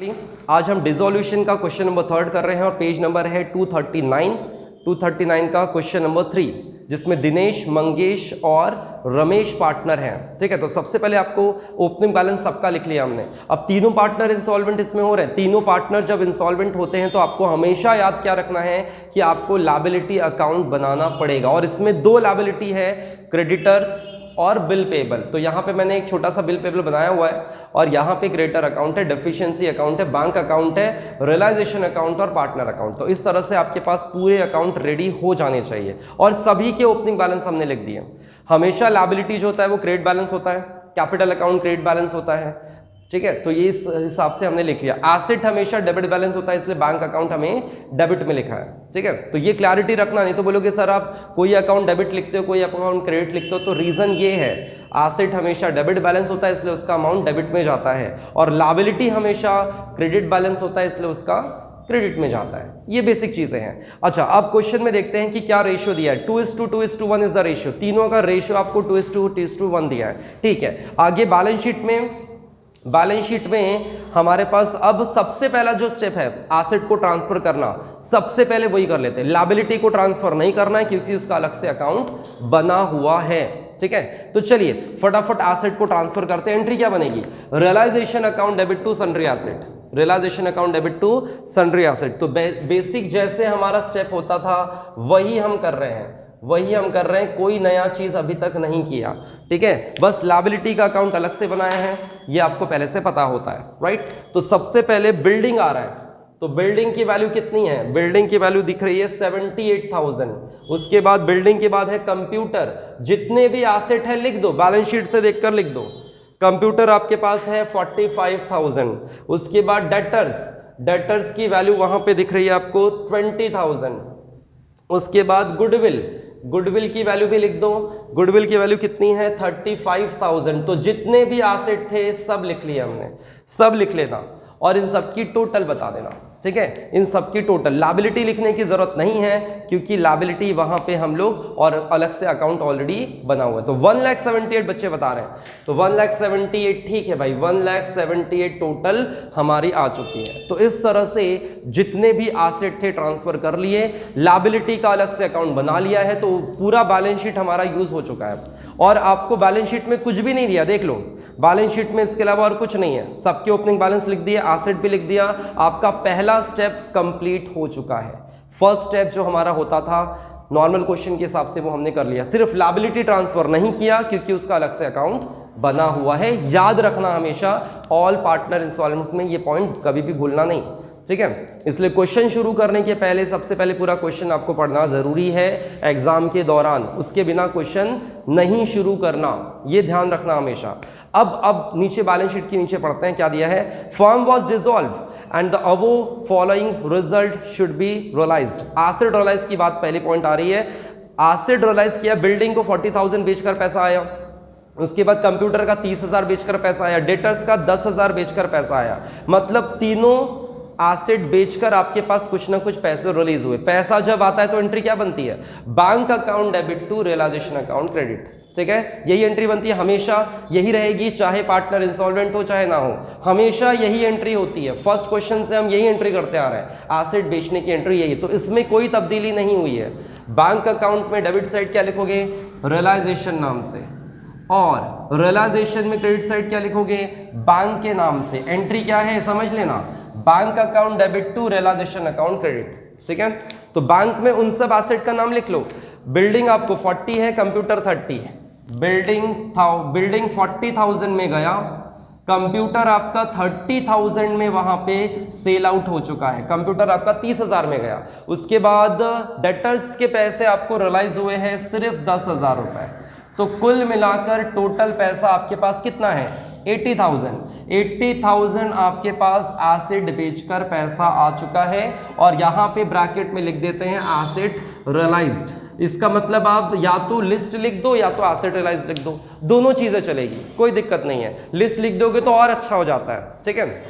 आज हम डिसोल्यूशन का क्वेश्चन नंबर 3 कर रहे हैं और पेज नंबर है 239 का क्वेश्चन नंबर 3, जिसमें दिनेश, मंगेश और रमेश पार्टनर हैं। ठीक है, तो सबसे पहले आपको ओपनिंग बैलेंस सबका लिख लिया हमने। अब तीनों पार्टनर इंसॉल्वेंट इसमें हो रहे हैं। तीनों पार्टनर जब इंसॉल्वेंट होते हैं तो आपको हमेशा याद क्या रखना है कि आपको लायबिलिटी अकाउंट बनाना पड़ेगा, और इसमें दो लायबिलिटी है, क्रेडिटर्स और बिल पेबल। तो यहाँ पे मैंने एक छोटा सा बिल पेबल बनाया हुआ है और यहाँ पे क्रेडिटर अकाउंट है, डेफिशिएंसी अकाउंट है, बैंक अकाउंट है, रियलाइजेशन अकाउंट और पार्टनर अकाउंट। तो इस तरह से आपके पास पूरे अकाउंट रेडी हो जाने चाहिए और सभी के ओपनिंग बैलेंस हमने लिख दिए। हमेशा लायबिलिटी जो होता है वो क्रेडिट बैलेंस होता है, कैपिटल अकाउंट क्रेडिट बैलेंस होता है। ठीक है, तो ये इस हिसाब से हमने लिख लिया। एसेट हमेशा डेबिट बैलेंस होता है, इसलिए बैंक अकाउंट हमें डेबिट में लिखा है। ठीक है, तो ये क्लैरिटी रखना, नहीं तो बोलोगे सर आप कोई अकाउंट डेबिट लिखते हो, कोई अकाउंट क्रेडिट लिखते हो। तो रीजन ये है, एसेट हमेशा डेबिट बैलेंस होता है इसलिए उसका अमाउंट डेबिट में जाता है, और लायबिलिटी हमेशा क्रेडिट बैलेंस होता है इसलिए उसका क्रेडिट में जाता है। ये बेसिक चीजें हैं। अच्छा, अब क्वेश्चन में देखते हैं कि क्या रेशियो दिया है। 2:2:1 इज द रेशियो। तीनों का रेशियो आपको 2:2:1 दिया है। ठीक है, आगे बैलेंस शीट में हमारे पास अब सबसे पहला जो स्टेप है एसेट को ट्रांसफर करना, सबसे पहले वही कर लेते हैं। लायबिलिटी को ट्रांसफर नहीं करना है क्योंकि उसका अलग से अकाउंट बना हुआ है। ठीक है, तो चलिए फटाफट एसेट को ट्रांसफर करते हैं। एंट्री क्या बनेगी? Realisation account debit to sundry asset, realisation account debit to sundry asset. तो बेसिक जैसे हमारा स्टेप होता था वही हम कर रहे हैं, कोई नया चीज अभी तक नहीं किया। ठीक है, बस लायबिलिटी का अकाउंट अलग से बनाया है, ये आपको पहले से पता होता है, राइट। तो सबसे पहले बिल्डिंग आ रहा है, तो बिल्डिंग की वैल्यू कितनी है? बिल्डिंग की वैल्यू दिख रही है 78,000। उसके बाद बिल्डिंग के बाद है कंप्यूटर। जितने भी एसेट है लिख दो, बैलेंस शीट से देखकर लिख दो। कंप्यूटर आपके पास है 45,000। उसके बाद डेटर्स की वैल्यू वहां पे दिख रही है आपको 20,000। उसके बाद गुडविल की वैल्यू भी लिख दो। गुडविल की वैल्यू कितनी है? 35,000। तो जितने भी एसेट थे सब लिख लिए हमने, सब लिख लेना और इन सब की टोटल बता देना। ठीक है, इन सब की टोटल। लायबिलिटी लिखने की जरूरत नहीं है क्योंकि लायबिलिटी वहां पे हम लोग और अलग से अकाउंट ऑलरेडी बना हुआ है। तो 1,78,000 बच्चे बता रहे हैं, तो 1,78,000 ठीक है भाई, 1,78,000 टोटल हमारी आ चुकी है। तो इस तरह से जितने भी एसेट थे ट्रांसफर कर लिए, लायबिलिटी का अलग से अकाउंट बना लिया है, तो पूरा बैलेंस शीट हमारा यूज हो चुका है। और आपको बैलेंस शीट में कुछ भी नहीं दिया, देख लो बैलेंस शीट में इसके अलावा और कुछ नहीं है। सबके ओपनिंग बैलेंस लिख दिए, एसेट भी लिख दिया। आपका पहला स्टेप कंप्लीट हो चुका है। फर्स्ट स्टेप जो हमारा होता था नॉर्मल क्वेश्चन के हिसाब से वो हमने कर लिया। सिर्फ लायबिलिटी ट्रांसफर नहीं किया क्योंकि उसका अलग से अकाउंट बना हुआ है। याद रखना हमेशा, ऑल पार्टनर इंस्टॉलमेंट में ये पॉइंट कभी भी भूलना नहीं। ठीक है, इसलिए क्वेश्चन शुरू करने के पहले सबसे पहले पूरा क्वेश्चन आपको पढ़ना जरूरी है एग्जाम के दौरान, उसके बिना क्वेश्चन नहीं शुरू करना, ये ध्यान रखना हमेशा। अब नीचे बैलेंस शीट के नीचे पढ़ते हैं क्या दिया है। Firm was dissolve and the above following result should be realised. Asset realise की बात पहले पॉइंट आ रही है। एसेट रियलाइज किया, बिल्डिंग को 40,000 बेचकर पैसा आया। उसके बाद कंप्यूटर का 30,000 बेचकर पैसा आया, डेटर्स का 10,000 बेचकर पैसा आया। मतलब तीनों एसेट बेचकर आपके पास कुछ ना कुछ पैसे रिलीज हुए। पैसा जब आता है तो एंट्री क्या बनती है? Bank account debit to realisation account credit. ठीक है, यही एंट्री बनती है, हमेशा यही रहेगी, चाहे पार्टनर इंसॉल्वेंट हो चाहे ना हो, हमेशा यही एंट्री होती है। फर्स्ट क्वेश्चन से हम यही एंट्री करते आ रहे हैं, एसेट बेचने की एंट्री यही। तो इसमें कोई तब्दीली नहीं हुई है। बैंक अकाउंट में डेबिट साइड क्या लिखोगे? रियलाइजेशन नाम से, और रियलाइजेशन में क्रेडिट साइड क्या लिखोगे? बैंक के नाम से। एंट्री क्या है समझ लेना, bank account debit to realisation account credit. ठीक है, तो बैंक में उन सब एसेट का नाम लिख लो। बिल्डिंग आपको 40 है, कंप्यूटर 30 है। बिल्डिंग 40,000 में गया, कंप्यूटर आपका 30,000 में वहां पे सेल आउट हो चुका है। कंप्यूटर आपका 30,000 में गया। उसके बाद डेटर्स के पैसे आपको रियलाइज हुए हैं सिर्फ 10,000 रुपए। तो कुल मिलाकर टोटल पैसा आपके पास कितना है? 80,000 आपके पास एसेट बेचकर पैसा आ चुका है। और यहां पे ब्रैकेट में लिख देते हैं एसेट रियलाइज्ड। इसका मतलब आप या तो लिस्ट लिख दो या तो एसेट रियलाइज्ड लिख दो, दोनों चीजें चलेगी, कोई दिक्कत नहीं है। लिस्ट लिख दोगे तो और अच्छा हो जाता है। ठीक है,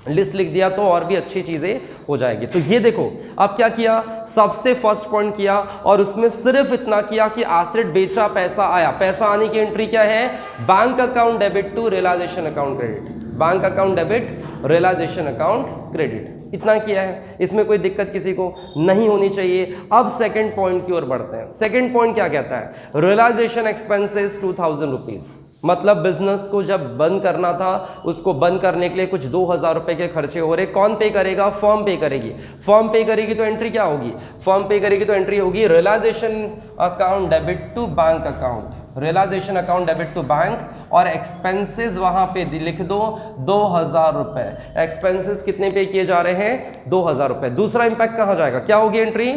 लिस्ट लिख दिया तो और भी अच्छी चीजें हो जाएगी। तो ये देखो अब क्या किया, सबसे फर्स्ट पॉइंट किया और उसमें सिर्फ इतना किया कि एसेट बेचा पैसा आया। पैसा आने की एंट्री क्या है? Bank account debit to realisation account credit. Bank account debit realisation account credit. इतना किया है, इसमें कोई दिक्कत किसी को नहीं होनी चाहिए। अब सेकंड पॉइंट की ओर बढ़ते हैं। सेकंड पॉइंट क्या कहता है? रियलाइजेशन एक्सपेंसेस 2000 रुपीज, मतलब बिजनेस को जब बंद करना था, उसको बंद करने के लिए कुछ 2000 रुपए के खर्चे हो रहे। कौन पे करेगा? फर्म पे करेगी। फर्म पे करेगी तो एंट्री क्या होगी? फर्म पे करेगी तो एंट्री होगी realisation account debit to bank account, realisation account debit to bank, और एक्सपेंसेस वहां पे लिख दो 2000 रुपए। एक्सपेंसेस कितने पे किए जा रहे हैं? 2000 रुपए। दूसरा इंपैक्ट कहां जाएगा? क्या होगी एंट्री?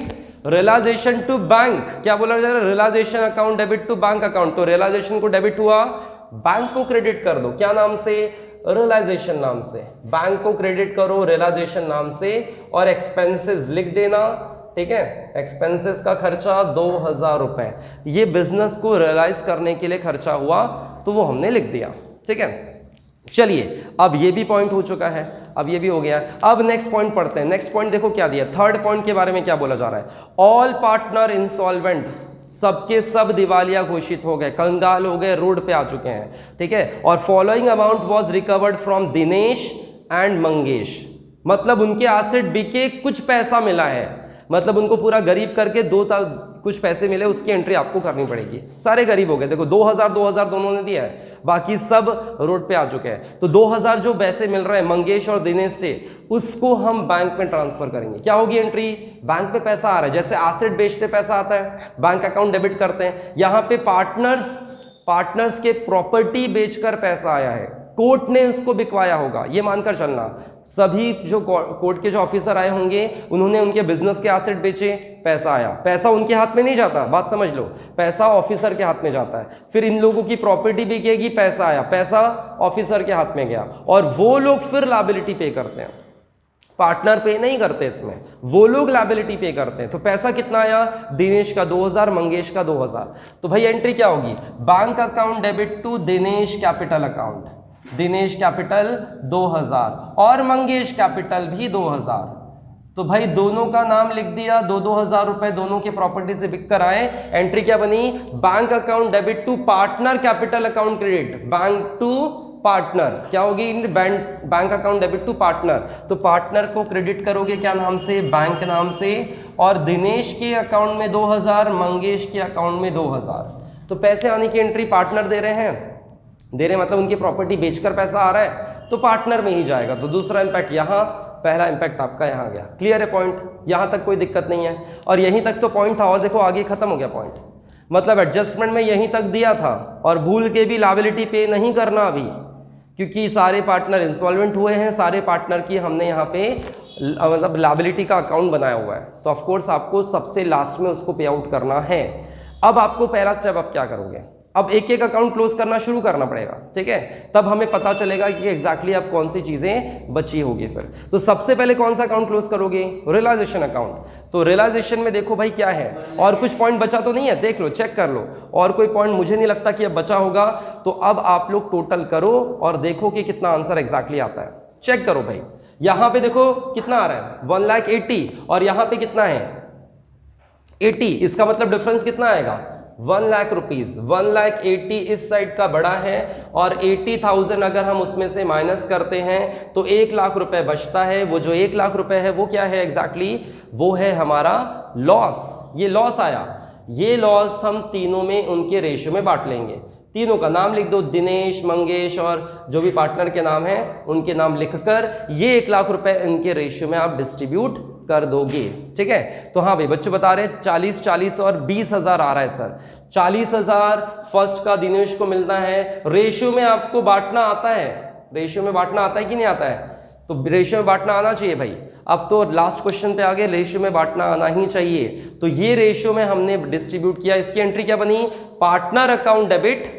Realisation to bank. क्या बोला जा रहा है? Realisation account debit to bank account. तो रियलाइजेशन को डेबिट हुआ, बैंक को क्रेडिट कर दो। क्या नाम से? रियलाइजेशन नाम से। बैंक को क्रेडिट करो रियलाइजेशन नाम से, और एक्सपेंसेस लिख देना। ठीक है, एक्सपेंसेस का खर्चा 2000 रुपए, ये बिजनेस को रियलाइज करने के लिए खर्चा हुआ, तो वो हमने लिख दिया। ठीक है, चलिए अब ये भी पॉइंट हो चुका है, अब ये भी हो गया। अब नेक्स्ट पॉइंट पढ़ते हैं। नेक्स्ट पॉइंट देखो क्या दिया। थर्ड पॉइंट के बारे में क्या बोला जा रहा है? ऑल पार्टनर इंसॉल्वेंट, सबके सब दिवालिया घोषित हो गए, कंगाल हो गए, रोड पे आ चुके हैं। ठीक है, और following amount was recovered from Dinesh and Mangesh, मतलब उनके एसेट बिके, कुछ पैसा मिला है, मतलब उनको पूरा गरीब करके कुछ पैसे मिले, उसकी एंट्री आपको करनी पड़ेगी। सारे गरीब हो गए, देखो 2000 दोनों ने दिया है, बाकी सब रोड पे आ चुके हैं। तो 2000 जो पैसे मिल रहे हैं मंगेश और दिनेश से, उसको हम बैंक में ट्रांसफर करेंगे। क्या होगी एंट्री? बैंक में पैसा आ रहा है, जैसे एसेट बेचते पैसा आता है, बैंक अकाउंट डेबिट करते हैं। यहाँ पे पार्टनर्स के प्रॉपर्टी बेचकर पैसा आया है, कोर्ट ने उसको बिकवाया होगा, ये मानकर चलना। सभी जो कोर्ट के जो ऑफिसर आए होंगे, उन्होंने उनके बिजनेस के एसेट बेचे, पैसा आया। पैसा उनके हाथ में नहीं जाता, बात समझ लो, पैसा ऑफिसर के हाथ में जाता है। फिर इन लोगों की प्रॉपर्टी बिकेगी, पैसा आया, पैसा ऑफिसर के हाथ में गया, और वो लोग फिर लायबिलिटी पे करते हैं। पार्टनर पे नहीं करते इसमें, वो लोग लायबिलिटी पे करते हैं। तो पैसा कितना आया? दिनेश का 2000, मंगेश का 2000। तो भाई एंट्री क्या होगी? Bank account debit to Dinesh capital account, Dinesh capital 2000 और मंगेश कैपिटल भी 2000। तो भाई दोनों का नाम लिख दिया, 2000 रुपए दोनों के प्रॉपर्टी से बिक कर आए। एंट्री क्या बनी? Bank account debit to partner capital account credit, bank to partner. क्या होगी? Bank account debit to partner. तो पार्टनर को क्रेडिट करोगे क्या नाम से? बैंक नाम से, और दिनेश के अकाउंट में 2000, मंगेश के अकाउंट में 2000। तो पैसे आने की एंट्री पार्टनर दे रहे हैं, मतलब उनकी प्रॉपर्टी बेचकर पैसा आ रहा है, तो पार्टनर में ही जाएगा। तो दूसरा इंपैक्ट यहाँ, पहला इंपैक्ट आपका यहाँ गया। क्लियर है पॉइंट? यहाँ तक कोई दिक्कत नहीं है, और यहीं तक तो पॉइंट था, और देखो आगे खत्म हो गया पॉइंट। मतलब एडजस्टमेंट में यहीं तक दिया था, और भूल के भी लायबिलिटी पे नहीं करना अभी, क्योंकि सारे पार्टनर इंसॉल्वेंट हुए हैं, सारे पार्टनर की हमने यहाँ पे मतलब लायबिलिटी का अकाउंट बनाया हुआ है। तो ऑफकोर्स आपको सबसे लास्ट में उसको पे आउट करना है। अब आपको पहला स्टेप आप क्या करोगे? अब एक एक अकाउंट क्लोज करना शुरू करना पड़ेगा। ठीक है, तब हमें पता चलेगा कि एग्जैक्टली अब कौन सी चीजें बची होगी। फिर तो सबसे पहले कौन सा अकाउंट क्लोज करोगे? Realisation account. तो रियलाइजेशन में देखो भाई क्या है, और कुछ पॉइंट बचा तो नहीं है? देख लो, चेक कर लो, और कोई पॉइंट मुझे नहीं लगता कि अब बचा होगा। तो अब आप लोग टोटल करो और देखो कि कितना आंसर एग्जैक्टली आता है। चेक करो भाई, यहां पे देखो कितना आ रहा है 1,80,000, और यहां पे कितना है 80। इसका मतलब डिफरेंस कितना आएगा? 1 लाख रुपीज। 1,80,000 इस साइड का बड़ा है, और 80,000 अगर हम उसमें से माइनस करते हैं तो 1 लाख रुपए बचता है। वो जो 1 लाख रुपए है वो क्या है एग्जैक्टली? वो है हमारा लॉस। ये लॉस आया, ये लॉस हम तीनों में उनके रेशियो में बांट लेंगे। तीनों का नाम लिख दो, दिनेश, मंगेश और जो भी पार्टनर के नाम है उनके नाम लिखकर ये 1 लाख रुपए इनके रेशियो में आप डिस्ट्रीब्यूट कर दोगे। ठीक है, तो हाँ भाई बच्चे बता रहे 40, 40 और 20,000 आ रहा है सर। 40,000 फर्स्ट का दिनेश को मिलना है। रेशियो में आपको बांटना आता है? रेशियो में बांटना आता है कि नहीं आता है? तो रेशियो में बांटना आना चाहिए भाई। अब तो लास्ट क्वेश्चन पे आगे, रेशियो में बांटना आना ही चाहिए। तो ये रेशियो में हमने डिस्ट्रीब्यूट किया। इसकी एंट्री क्या बनी? Partner account debit,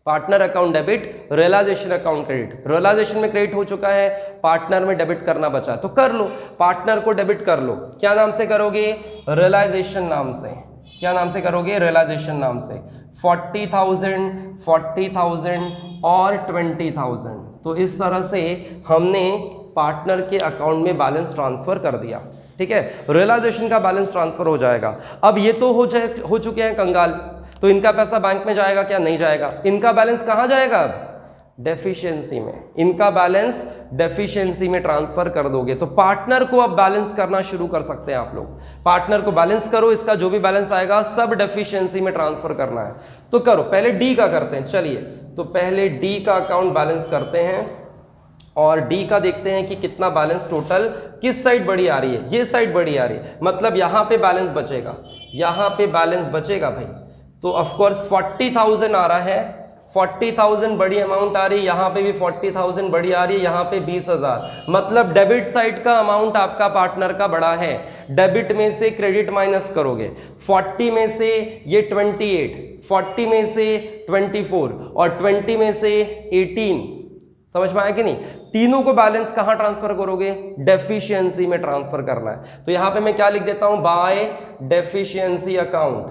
partner account debit, realisation account credit. Realisation में क्रेडिट हो चुका है, पार्टनर में डेबिट करना बचा है, तो कर लो, पार्टनर को डेबिट कर लो। क्या नाम से करोगे? रियलाइजेशन नाम से। क्या नाम से करोगे? रियलाइजेशन नाम से। 40,000, 40,000 और 20,000। तो इस तरह से हमने पार्टनर के अकाउंट में बैलेंस ट्रांसफर कर दिया। ठीक है, रियलाइजेशन का बैलेंस ट्रांसफर हो जाएगा। अब ये तो हो चुके हैं कंगाल, तो इनका पैसा बैंक में जाएगा क्या? नहीं जाएगा। इनका बैलेंस कहाँ जाएगा? अब डेफिशिएंसी में, इनका बैलेंस डेफिशिएंसी में ट्रांसफर कर दोगे तो पार्टनर को अब बैलेंस करना शुरू कर सकते हैं आप लोग। पार्टनर को बैलेंस करो, इसका जो भी बैलेंस आएगा सब डेफिशिएंसी में ट्रांसफर करना है। तो करो, पहले डी का करते हैं। चलिए तो पहले डी का अकाउंट बैलेंस करते हैं और डी का देखते हैं कि कितना बैलेंस टोटल किस साइड बड़ी आ रही है। ये साइड बड़ी आ रही है, मतलब यहां पे बैलेंस बचेगा, यहां पे बैलेंस बचेगा भाई। तो ऑफ कोर्स 40,000 आ रहा है, 40,000 बड़ी अमाउंट आ रही है, यहां पे भी 40,000 बड़ी आ रही है, यहां पे 20,000, मतलब डेबिट साइड का अमाउंट आपका पार्टनर का बड़ा है। डेबिट में से क्रेडिट माइनस करोगे, 40 में से ये 28, 40 में से 24 और 20 में से 18। समझ में आया कि नहीं? तीनों को बैलेंस कहां ट्रांसफर करोगे? डेफिशिएंसी में ट्रांसफर करना है। तो यहां पे मैं क्या लिख देता हूं, by deficiency account,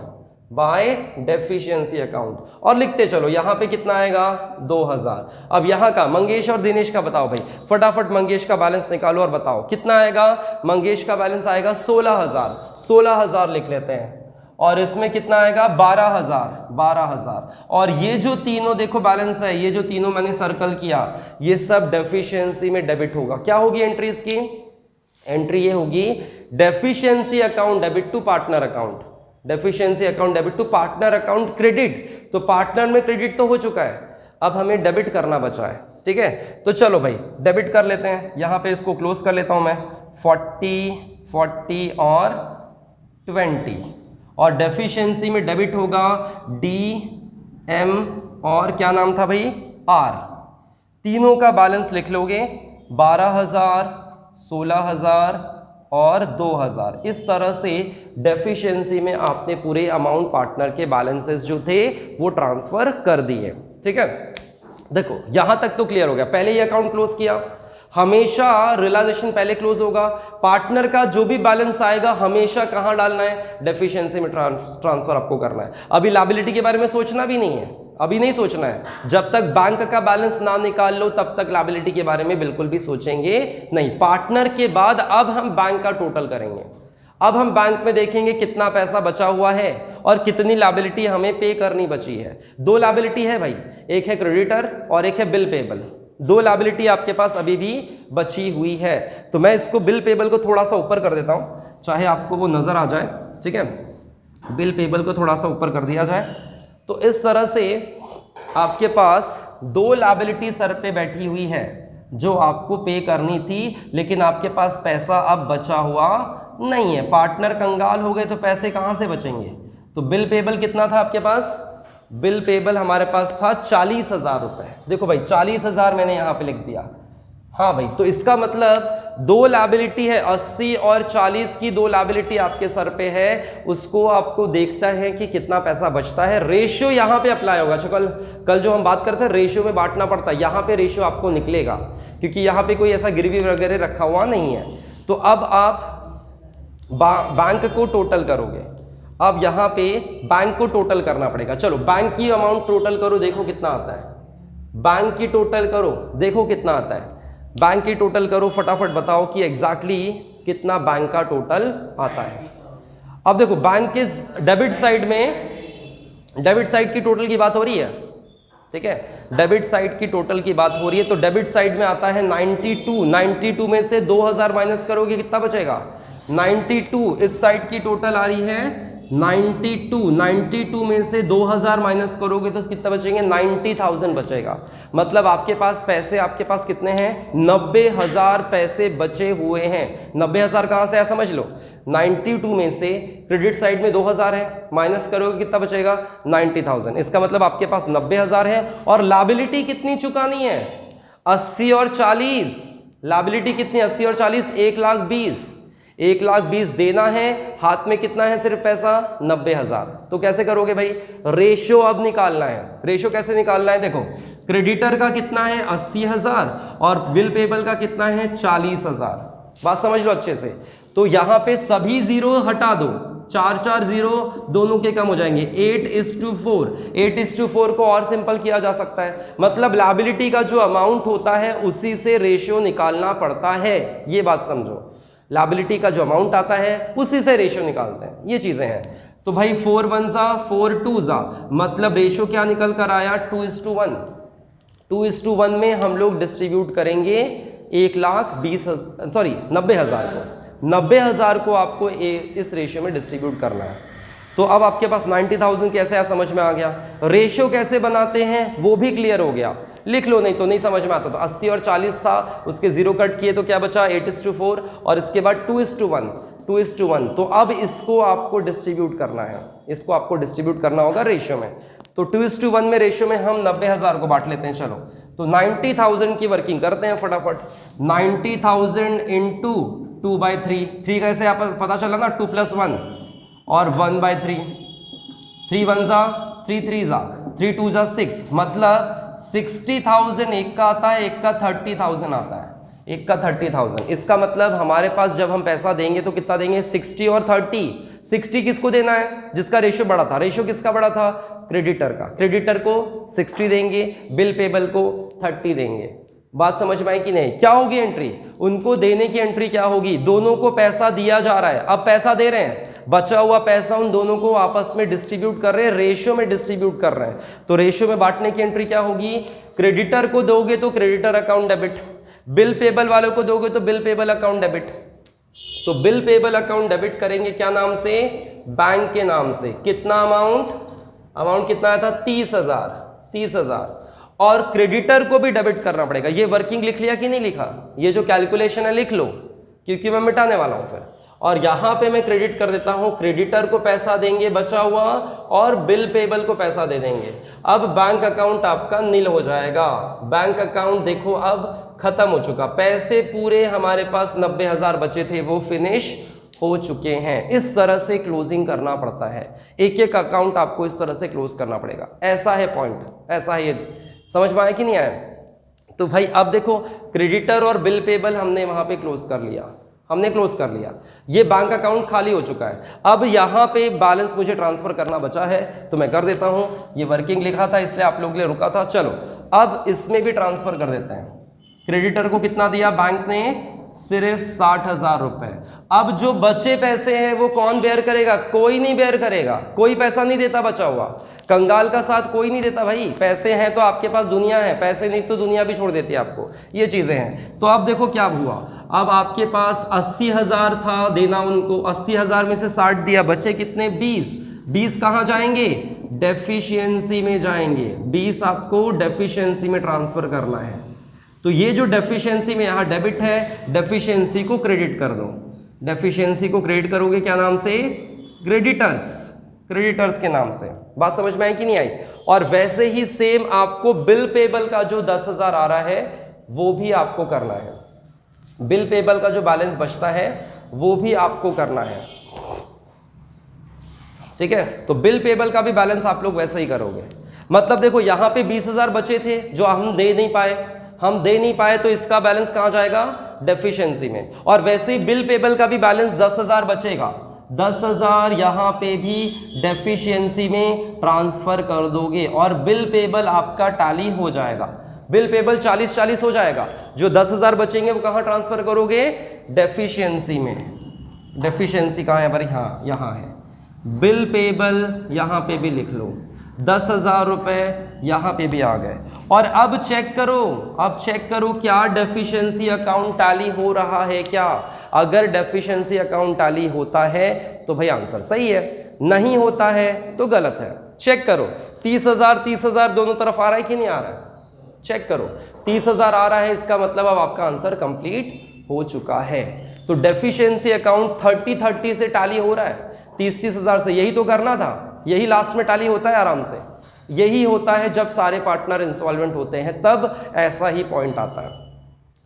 by deficiency account, और लिखते चलो यहां पे कितना आएगा 2000। अब यहां का मंगेश और दिनेश का बताओ भाई, फटाफट मंगेश का बैलेंस निकालो और बताओ कितना आएगा। मंगेश का बैलेंस आएगा 16,000, 16,000 लिख लेते हैं, और इसमें कितना आएगा 12,000, 12,000। और ये जो तीनों देखो बैलेंस है, ये जो तीनों मैंने सर्कल किया, ये सब डेफिशिएंसी में डेबिट होगा। क्या होगी एंट्री इसकी? एंट्री ये होगी deficiency account debit to partner account, deficiency account debit to partner account credit. तो पार्टनर में क्रेडिट तो हो चुका है, अब हमें डेबिट करना बचा है। ठीक है, तो चलो भाई डेबिट कर लेते हैं। यहां पे इसको क्लोज कर लेता हूं मैं, 40, 40 और 20, और डेफिशिएंसी में डेबिट होगा डी, एम और क्या नाम था भाई, आर। तीनों का बैलेंस लिख लोगे, 12,000, 16,000 और 2,000। इस तरह से डेफिशिएंसी में आपने पूरे अमाउंट पार्टनर के बैलेंसेस जो थे वो ट्रांसफर कर दिए। ठीक है, देखो यहां तक तो क्लियर हो गया। पहले ये अकाउंट क्लोज किया, हमेशा रियलाइजेशन पहले क्लोज होगा। पार्टनर का जो भी बैलेंस आएगा हमेशा कहां डालना है, डेफिशिएंसी में ट्रांसफर आपको करना है। अभी लायबिलिटी के बारे में सोचना भी नहीं है, अभी नहीं सोचना है। जब तक बैंक का बैलेंस ना निकाल लो तब तक लायबिलिटी के बारे में बिल्कुल भी सोचेंगे नहीं। पार्टनर के बाद अब हम बैंक का टोटल करेंगे। अब हम बैंक में देखेंगे कितना पैसा बचा हुआ है और कितनी लायबिलिटी हमें पे करनी बची है। दो लायबिलिटी है भाई, एक है क्रेडिटर और एक है बिल पेबल। दो लायबिलिटी आपके पास अभी भी बची हुई है। तो मैं इसको बिल पेबल को थोड़ा सा ऊपर कर देता हूं, चाहे आपको वो नजर आ जाए। ठीक है, बिल पेबल को थोड़ा सा ऊपर कर दिया जाए। तो इस तरह से आपके पास दो लायबिलिटी सर पे बैठी हुई है जो आपको पे करनी थी, लेकिन आपके पास पैसा अब बचा हुआ नहीं है। पार्टनर कंगाल हो गए तो पैसे कहां से बचेंगे? तो बिल पेबल कितना था आपके पास? बिल पेबल हमारे पास था 40,000 रुपए। देखो भाई 40,000 मैंने यहां पे लिख दिया। हाँ भाई, तो इसका मतलब दो लायबिलिटी है, 80 और 40 की दो लायबिलिटी आपके सर पे है। उसको आपको देखता है कि कितना पैसा बचता है। रेशियो यहां पे अप्लाई होगा। कल जो हम बात करते हैं रेशियो में बांटना पड़ता है, यहां पे रेशियो आपको निकलेगा क्योंकि यहां पे कोई ऐसा गिरवी वगैरह रखा हुआ नहीं है। तो अब आप बैंक को टोटल करोगे। अब यहां पे बैंक को टोटल करना पड़ेगा। चलो बैंक की अमाउंट टोटल करो, देखो कितना आता है। बैंक की टोटल करो, देखो कितना आता है। बैंक की टोटल करो, फटाफट बताओ कि एग्जैक्टली कितना बैंक का टोटल आता है। अब देखो बैंक के डेबिट साइड में, डेबिट साइड की टोटल की बात हो रही है। ठीक है, डेबिट साइड की टोटल की बात हो रही है। तो डेबिट साइड में आता है 92। 92 में से 2000 माइनस करोगे कितना बचेगा? 92। इस साइड की टोटल आ रही है 92। 92 में से 2000 माइनस करोगे तो कितना बचेंगे? 90,000 बचेगा। मतलब आपके पास पैसे, आपके पास कितने हैं? 90,000 पैसे बचे हुए हैं। 90,000 कहां से है समझ लो। 92 में से क्रेडिट साइड में 2000 है, माइनस करोगे कितना बचेगा? 90,000। इसका मतलब आपके पास 90,000 है। और लायबिलिटी कितनी चुकानी है? 80 और 40। लायबिलिटी कितनी? 80 और 40, 1,20,000। 1,20,000 देना है, हाथ में कितना है सिर्फ पैसा? 90,000। तो कैसे करोगे भाई? रेशियो अब निकालना है। रेशियो कैसे निकालना है? देखो क्रेडिटर का कितना है? 80,000 और बिल पेबल का कितना है? 40,000। बात समझ लो अच्छे से। तो यहां पे सभी जीरो हटा दो, 4 जीरो दोनों के कम हो जाएंगे। 8:4। 8:4 को और सिंपल किया जा सकता है। मतलब लायबिलिटी का जो अमाउंट होता है उसी से रेशियो निकालना पड़ता है। ये बात समझो, लायबिलिटी का जो अमाउंट आता है उसी से रेशियो निकालते हैं। ये चीजें हैं। तो भाई 4 1 जा 4 2 जा, मतलब रेशियो क्या निकल कर आया? 2:1। 2:1 में हम लोग डिस्ट्रीब्यूट करेंगे 90,000 को। 90,000 को आपको इस रेशियो में डिस्ट्रीब्यूट करना है। तो अब आपके पास 90,000 कैसे है समझ में आ गया। रेशियो कैसे बनाते हैं वो भी क्लियर हो गया, लिख लो नहीं तो नहीं समझ में आता। तो 80 और 40 था, उसके 0 कट किए तो क्या बचा 8:4 और इसके बाद 2:1। तो अब इसको आपको डिस्ट्रीब्यूट करना है, इसको आपको डिस्ट्रीब्यूट करना होगा रेशियो में। तो 2:1 में रेशियो में हम 90,000 को बांट लेते हैं। चलो तो 90,000 की वर्किंग करते हैं फटाफट। 90,000 इंटू 2/3, 3 कैसे आप पता चला ना, 2 + 1 और 1/3, 3 1 जा 3 3 जा 3 2 जा 6, मतलब 60,000 एक का आता है, एक का 30,000 आता है, एक का 30,000। इसका मतलब हमारे पास जब हम पैसा देंगे तो कितना देंगे 60 और 30। 60 किसको देना है, जिसका रेशियो बड़ा था। रेशियो किसका बड़ा था, क्रेडिटर का। क्रेडिटर को 60 देंगे, बिल पेबल को 30 देंगे। बात समझ में आई कि नहीं। क्या होगी एंट्री, उनको देने की एंट्री क्या होगी, दोनों को पैसा दिया जा रहा है, अब पैसा दे रहे हैं, बचा हुआ पैसा उन दोनों को आपस में डिस्ट्रीब्यूट कर रहे हैं, रेशियो में डिस्ट्रीब्यूट कर रहे हैं। तो रेशियो में बांटने की एंट्री क्या होगी, क्रेडिटर को दोगे तो creditor account debit, bill payable वालों को दोगे तो बिल पेबल अकाउंट डेबिट। तो बिल पेबल अकाउंट डेबिट करेंगे क्या नाम से, बैंक के नाम से। कितना अमाउंट कितना आया था 30,000। और क्रेडिटर को भी डेबिट करना पड़ेगा। ये वर्किंग लिख लिया कि नहीं लिखा, ये जो कैलकुलेशन है लिख लो क्योंकि मैं मिटाने वाला हूं फिर। और यहां पे मैं क्रेडिट कर देता हूं, क्रेडिटर को पैसा देंगे बचा हुआ और बिल पेबल को पैसा दे देंगे। अब बैंक अकाउंट आपका नील हो जाएगा। बैंक अकाउंट देखो अब खत्म हो चुका, पैसे पूरे हमारे पास 90,000 बचे थे वो फिनिश हो चुके हैं। इस तरह से क्लोजिंग करना पड़ता है, एक एक अकाउंट आपको इस तरह से क्लोज करना पड़ेगा। ऐसा है पॉइंट, ऐसा है। ये समझ में आया कि नहीं आया। तो भाई अब देखो क्रेडिटर और बिल पेबल हमने वहां पे क्लोज कर लिया, हमने क्लोज कर लिया। ये बैंक अकाउंट खाली हो चुका है। अब यहाँ पे बैलेंस मुझे ट्रांसफर करना बचा है तो मैं कर देता हूँ। ये वर्किंग लिखा था इसलिए आप लोगों के लिए रुका था। चलो अब इसमें भी ट्रांसफर कर देते हैं। क्रेडिटर को कितना दिया बैंक ने, सिर्फ 60,000 रुपए। अब जो बचे पैसे हैं वो कौन बेयर करेगा, कोई नहीं बेयर करेगा, कोई पैसा नहीं देता बचा हुआ। कंगाल का साथ कोई नहीं देता भाई, पैसे हैं तो आपके पास दुनिया है, पैसे नहीं तो दुनिया भी छोड़ देती है आपको, ये चीजें हैं। तो अब देखो क्या हुआ, अब आपके पास 80,000 था देना उनको, 80,000 में से 60 दिया, बचे कितने 20 कहाँ जाएंगे, डेफिशिएंसी में जाएंगे। 20 आपको डेफिशिएंसी में ट्रांसफर करना है। तो ये जो डेफिशिएंसी में यहाँ डेबिट है, डेफिशिएंसी को क्रेडिट कर दो। डेफिशिएंसी को क्रेडिट करोगे क्या नाम से, क्रेडिटर्स के नाम से। बात समझ में आई कि नहीं आई। और वैसे ही सेम आपको बिल पेबल का जो 10,000 आ रहा है वो भी आपको करना है। बिल पेबल का जो बैलेंस बचता है वो भी आपको करना है, ठीक है। तो बिल पेबल का भी बैलेंस आप लोग वैसे ही करोगे। मतलब देखो यहाँ पे 20,000 बचे थे जो हम दे नहीं पाए, तो इसका बैलेंस कहाँ जाएगा, डेफिशिएंसी में। और वैसे ही बिल पेबल का भी बैलेंस 10,000 बचेगा, 10,000 यहाँ पे भी डेफिशिएंसी में ट्रांसफर कर दोगे और बिल पेबल आपका टैली हो जाएगा। बिल पेबल 40-40 हो जाएगा। जो 10,000 बचेंगे वो कहाँ ट्रांसफर करोगे, डेफिशिएंसी में। डेफिशिएंसी कहाँ है भाई, हाँ यहाँ है। बिल पेबल यहाँ पे भी लिख लो, 10,000 रुपए यहाँ पे भी आ गए। और अब चेक करो क्या डेफिशिएंसी अकाउंट टैली हो रहा है क्या। अगर डेफिशिएंसी अकाउंट टैली होता है तो भाई आंसर सही है, नहीं होता है तो गलत है। चेक करो 30,000 दोनों तरफ आ रहा है कि नहीं आ रहा है, चेक करो 30,000 आ रहा है, इसका मतलब अब आपका आंसर कंप्लीट हो चुका है। तो डेफिशिएंसी अकाउंट 30 से टैली हो रहा है, 30,000 से। यही तो करना था, यही लास्ट में टैली होता है आराम से। यही होता है जब सारे पार्टनर इंसॉल्वेंट होते हैं, तब ऐसा ही पॉइंट आता है।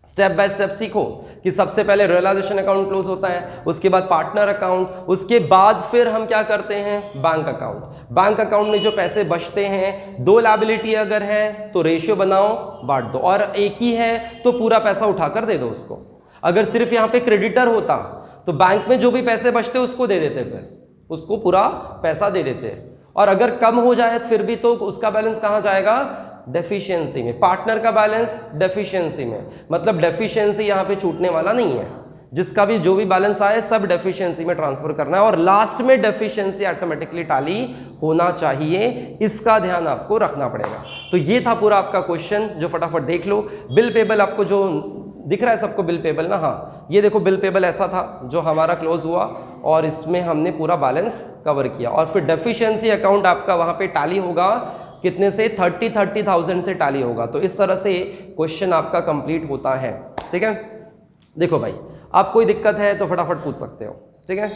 स्टेप बाय स्टेप सीखो कि सबसे पहले रियलाइजेशन अकाउंट क्लोज होता है, उसके बाद पार्टनर अकाउंट, उसके बाद फिर हम क्या करते हैं, बैंक अकाउंट। बैंक अकाउंट में जो पैसे बचते हैं, 2 लायबिलिटी अगर है तो रेशियो बनाओ, बांट दो, और एक ही है तो पूरा पैसा उठाकर दे दो उसको। अगर सिर्फ यहाँ पे क्रेडिटर होता तो बैंक में जो भी पैसे बचते उसको दे देते, फिर उसको पूरा पैसा दे देते। और अगर कम हो जाए फिर भी तो उसका बैलेंस कहाँ जाएगा, डेफिशिएंसी में। पार्टनर का बैलेंस डेफिशिएंसी में, मतलब डेफिशिएंसी यहाँ पे छूटने वाला नहीं है। जिसका भी जो भी बैलेंस आए सब डेफिशिएंसी में ट्रांसफर करना है और लास्ट में डेफिशिएंसी ऑटोमेटिकली टैली होना चाहिए, इसका ध्यान आपको रखना पड़ेगा। तो ये था पूरा आपका क्वेश्चन, जो फटाफट देख लो। बिल पेबल आपको जो दिख रहा है सबको बिल पेबल ना, हाँ ये देखो बिल पेबल ऐसा था जो हमारा क्लोज हुआ और इसमें हमने पूरा बैलेंस कवर किया और फिर डेफिशिएंसी अकाउंट आपका वहां पे टैली होगा कितने से 30,000 से टैली होगा। तो इस तरह से क्वेश्चन आपका कंप्लीट होता है। ठीक है, देखो भाई आप कोई दिक्कत है तो फटाफट पूछ सकते हो। ठीक है।